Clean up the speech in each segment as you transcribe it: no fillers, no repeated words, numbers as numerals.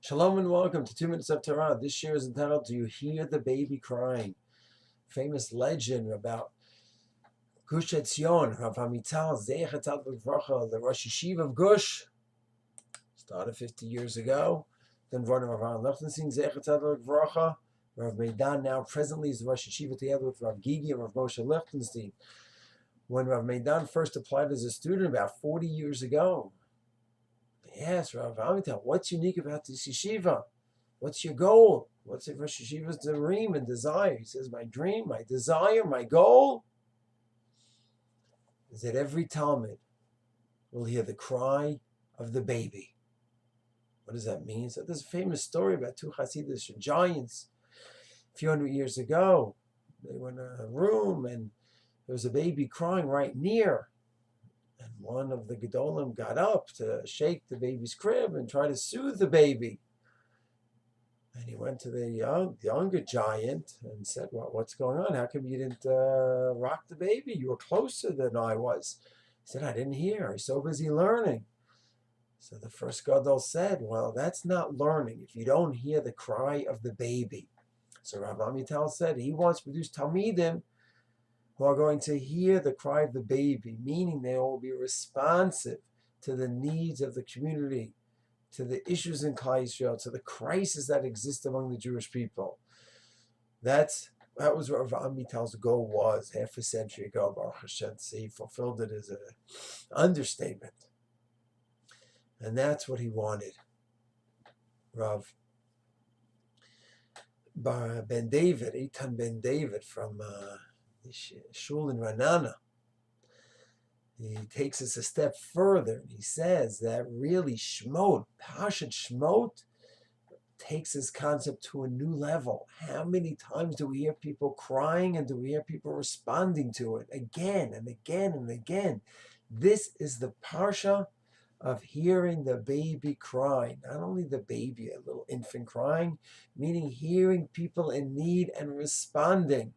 Shalom and welcome to 2 Minutes of Torah. This year is entitled Do You Hear the Baby Crying? Famous legend about Gush Etzion, Rav Amital, Zeichat V'Vracha, the Rosh Yeshiva of Gush, started 50 years ago. Then Rav Aaron Lichtenstein, Zeichat V'Vracha. Rav Meidan now presently is the Rosh Yeshiva together with Rav Gigi and Rav Moshe Lichtenstein. When Rav Meidan first applied as a student about 40 years ago, yes, Rav Amital, what's unique about this yeshiva? What's your goal? What's it Rosh Yeshiva's dream and desire? He says, my dream, my desire, my goal is that every Talmud will hear the cry of the baby. What does that mean? So there's a famous story about two Hasidic giants a few hundred years ago. They were in a room and there was a baby crying right near. And one of the Gedolim got up to shake the baby's crib and try to soothe the baby. And he went to the younger giant and said, well, what's going on? How come you didn't rock the baby? You were closer than I was. He said, I didn't hear. I was so busy learning. So the first Gadol said, well, that's not learning if you don't hear the cry of the baby. So Rav Amital said he wants to produce Talmidim who are going to hear the cry of the baby, meaning they will be responsive to the needs of the community, to the issues in Klal Yisrael, to the crisis that exist among the Jewish people. That was what Rav Amital's goal was half a century ago. Baruch Hashem, he fulfilled it as an understatement. And that's what he wanted. Rav Ben David, Eitan Ben David from Shul in Ranana, he takes us a step further. He says that really Shemot, Parshat Shemot, takes this concept to a new level. How many times do we hear people crying and do we hear people responding to it again and again and again? This is the Parsha of hearing the baby cry. Not only the baby, a little infant crying, meaning hearing people in need and responding.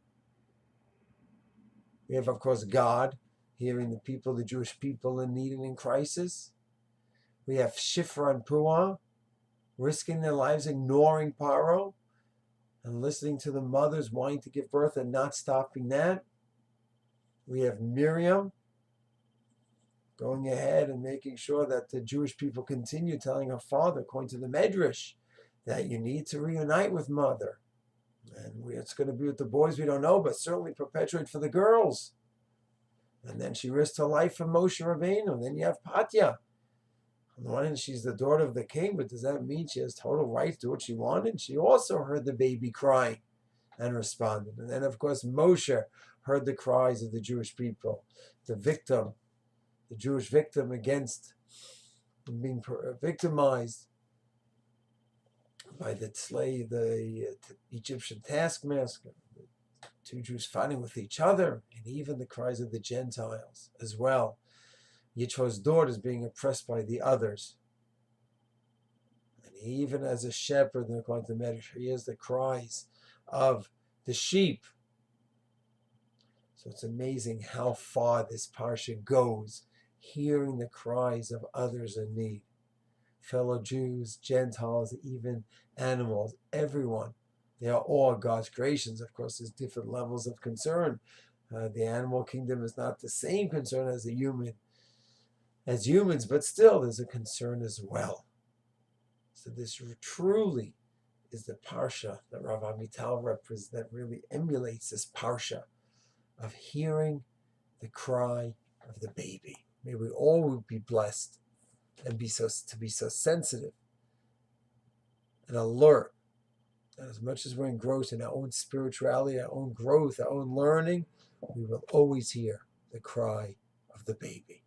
We have, of course, God hearing the people, the Jewish people in need and in crisis. We have Shifra and Puah risking their lives, ignoring Paro, and listening to the mothers wanting to give birth and not stopping that. We have Miriam going ahead and making sure that the Jewish people continue telling her father, according to the Medrash, that you need to reunite with mother. And it's going to be with the boys, we don't know, but certainly perpetuate for the girls. And then she risked her life for Moshe Rabbeinu. And then you have Patya. On the one hand, she's the daughter of the king, but does that mean she has total right to do what she wanted? She also heard the baby crying and responded. And then, of course, Moshe heard the cries of the Jewish people, the victim, the Jewish victim against being victimized by the Egyptian taskmaster, the two Jews fighting with each other, and even the cries of the Gentiles as well. Yitro's daughters being oppressed by the others. And even as a shepherd, according to the Medrash, he hears the cries of the sheep. So it's amazing how far this parsha goes, hearing the cries of others in need. Fellow Jews, Gentiles, even animals, everyone. They are all God's creations. Of course, there's different levels of concern. The animal kingdom is not the same concern as humans, but still there's a concern as well. So this truly is the parsha that Rav Amital represents, that really emulates this parsha of hearing the cry of the baby. May we all be blessed and be so sensitive and alert. And as much as we're engrossed in our own spirituality, our own growth, our own learning, we will always hear the cry of the baby.